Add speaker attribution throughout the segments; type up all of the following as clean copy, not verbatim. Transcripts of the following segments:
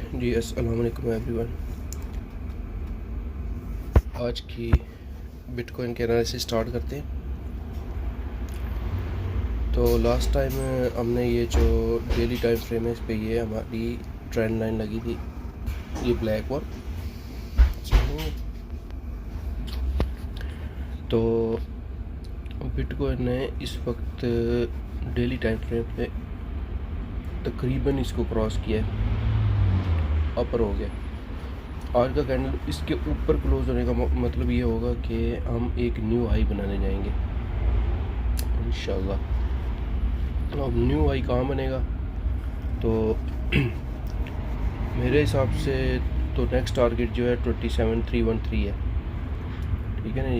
Speaker 1: जी अस्सलाम वालेकुम एवरीवन। आज की बिटकॉइन के एनालिसिस स्टार्ट करते हैं। तो लास्ट टाइम हमने ये जो डेली टाइम फ्रेम है इस पे ये हमारी ट्रेंड लाइन लगी थी, ये ब्लैक वन। तो बिटकॉइन ने इस वक्त डेली टाइम फ्रेम पे तकरीबन इसको क्रॉस किया है, अपर हो गया। आज का कैंडल इसके ऊपर क्लोज होने का मतलब ये होगा कि हम एक न्यू हाई बनाने जाएंगे इंशाल्लाह। अब न्यू हाई कहाँ बनेगा, तो मेरे हिसाब से तो नेक्स्ट टारगेट जो है 27313 है, ठीक है ना,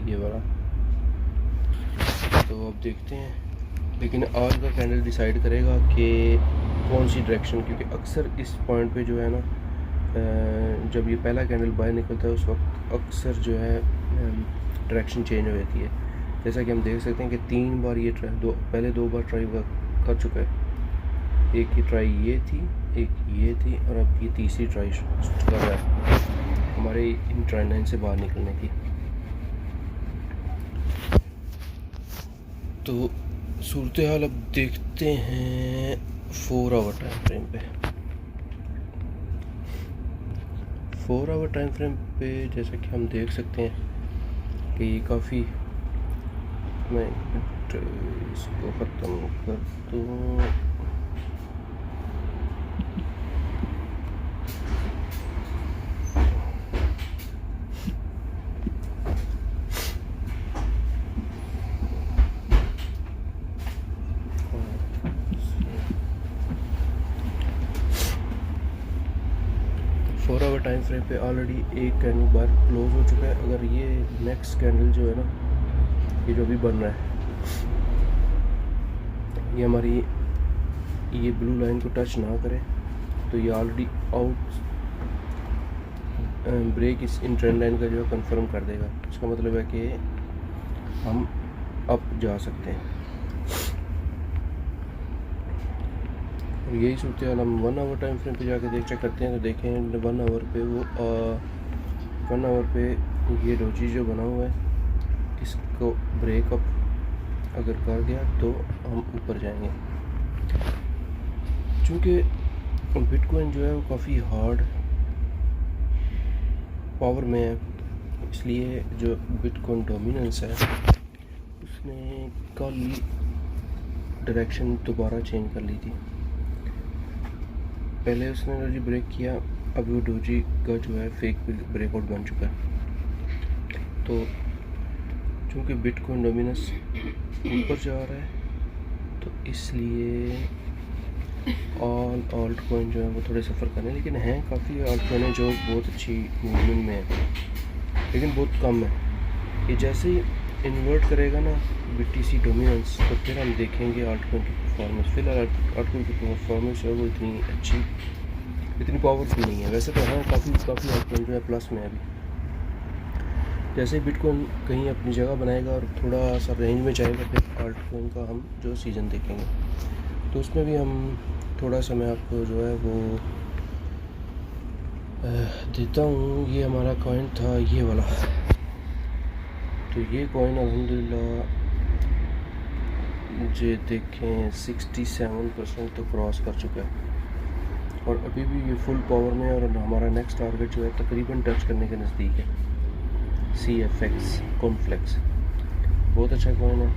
Speaker 1: ये वाला। तो अब देखते हैं, लेकिन आज का कैंडल डिसाइड करेगा कि कौन सी डायरेक्शन, क्योंकि अक्सर इस पॉइंट पे जो है ना, जब ये पहला कैंडल बाहर निकलता है उस वक्त अक्सर जो है डायरेक्शन चेंज हो जाती है। जैसा कि हम देख सकते हैं कि 3 बार ये पहले 2 बार ट्राई कर चुका है। एक ही ट्राई ये थी, एक ये थी, और अब ये तीसरी ट्राई कर रहा है हमारे इन ट्रेंड लाइन से बाहर निकलने की। तो सूरत हाल अब देखते हैं 4 आवर टाइम फ्रेम पे। 4 आवर टाइम फ्रेम पे जैसा कि हम देख सकते हैं कि ये काफ़ी, मैं इसको ख़त्म कर दूँ। फोर आवर टाइम फ्रेम पे ऑलरेडी एक कैंडल बार क्लोज हो चुका है। अगर ये नेक्स्ट कैंडल जो है ना, ये जो भी बन रहा है, ये हमारी ये ब्लू लाइन को टच ना करे तो ये ऑलरेडी आउट ब्रेक इस इन ट्रेंड लाइन का जो है कंफर्म कर देगा। इसका मतलब है कि हम अप जा सकते हैं। और यही सूरत हाल हम 1 आवर टाइम फ्रेम पे जाके चेक करते हैं। तो देखें 1 आवर पे वो 1 आवर पे ये डोजी जो बना हुआ है, इसको ब्रेकअप अगर कर गया तो हम ऊपर जाएंगे। चूँकि बिटकॉइन जो है वो काफ़ी हार्ड पावर में है, इसलिए जो बिटकॉइन डोमिनेंस है उसने कल डायरेक्शन दोबारा चेंज कर ली थी। पहले उसने डोजी ब्रेक किया, अब वो डोजी का जो है फेक ब्रेकआउट बन चुका है। तो चूँकि बिटकॉइन डोमिनेंस ऊपर जा रहा है, तो इसलिए ऑल ऑल्ट कॉइन जो है वो थोड़े सफ़र कर रहे हैं। लेकिन हैं काफ़ी ऑल्ट कॉइन है जो बहुत अच्छी मूवमेंट में है, लेकिन बहुत कम है। ये जैसे ही इन्वर्ट करेगा ना BTC डोमिनेंस, तो फिर हम देखेंगे ऑल्ट कॉइन की परफॉर्मेंस। फिलहाल ऑल्ट कॉइन की परफॉर्मेंस है वो इतनी अच्छी, इतनी पावरफुल नहीं है। वैसे तो हाँ, काफ़ी ऑल्ट कॉइन जो है प्लस में है अभी। जैसे बिटकॉइन कहीं अपनी जगह बनाएगा और थोड़ा सा रेंज में जाएगा, फिर ऑल्ट कॉइन का हम जो सीज़न देखेंगे, तो उसमें भी हम थोड़ा सा मैं आपको जो है वो देता हूँ। ये हमारा कॉइन था ये वाला। तो ये कॉइन अल्हम्दुलिल्लाह मुझे देखें 67% तो क्रॉस कर चुका है, और अभी भी ये फुल पावर में है। और हमारा नेक्स्ट टारगेट जो है तकरीबन टच करने के नज़दीक है। CFX कॉन्फ्लेक्स बहुत अच्छा कॉइन है।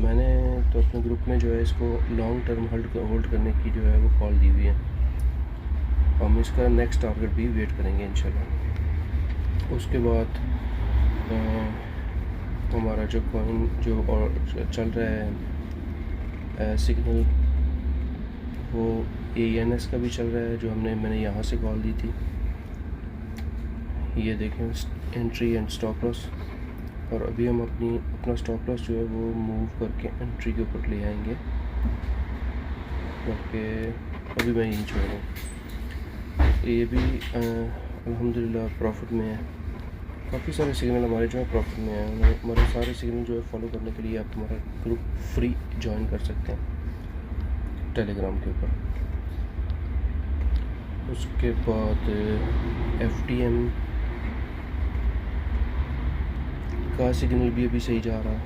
Speaker 1: मैंने तो अपने ग्रुप में जो है इसको लॉन्ग टर्म होल्ड करने की जो है वो कॉल दी हुई है। हम इसका नेक्स्ट टारगेट भी वेट करेंगे इंशाल्लाह। उसके बाद हमारा जो कॉइन जो और चल रहा है सिग्नल, वो ANS का भी चल रहा है, जो मैंने यहाँ से कॉल दी थी। ये देखें एंट्री एंड स्टॉप लॉस, और अभी हम अपना स्टॉप लॉस जो है वो मूव करके एंट्री के ऊपर ले आएंगे, क्योंकि अभी मैं यहीं छोड़ रहा हूँ। ये भी अल्हम्दुलिल्लाह प्रॉफिट में है। काफ़ी सारे सिग्नल हमारे जो है प्रॉफिट में है। हमारे सारे सिग्नल जो है फॉलो करने के लिए आप हमारा ग्रुप फ्री ज्वाइन कर सकते हैं टेलीग्राम के ऊपर। उसके बाद FTM का सिग्नल भी अभी सही जा रहा है।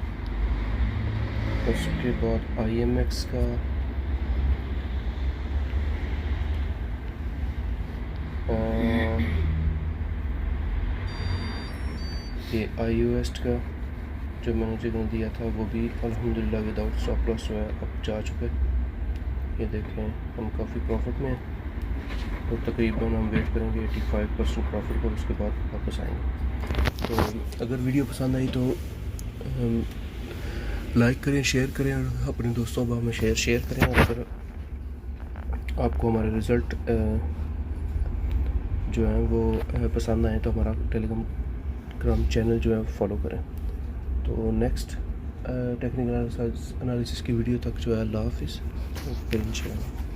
Speaker 1: उसके बाद IMX का, ये IOS का जो मैंने सिग्नल दिया था वो भी अल्हम्दुलिल्लाह विदाउट स्टॉप लॉस जो है अब जा चुका है। ये देखें हम काफ़ी प्रॉफिट में हैं, तो तकरीबन हम वेट करेंगे 85% प्रॉफिट पर, उसके बाद वापस आएंगे। तो अगर वीडियो पसंद आई तो लाइक करें, शेयर करें और अपने दोस्तों में शेयर करें। और अगर आपको हमारे रिज़ल्ट जो है वो पसंद आए तो हमारा टेलीग्राम चैनल जो है फॉलो करें। तो नेक्स्ट टेक्निकल एनालिसिस की वीडियो तक जो है अल्लाह हाफिज़, फिर इंशाल्लाह।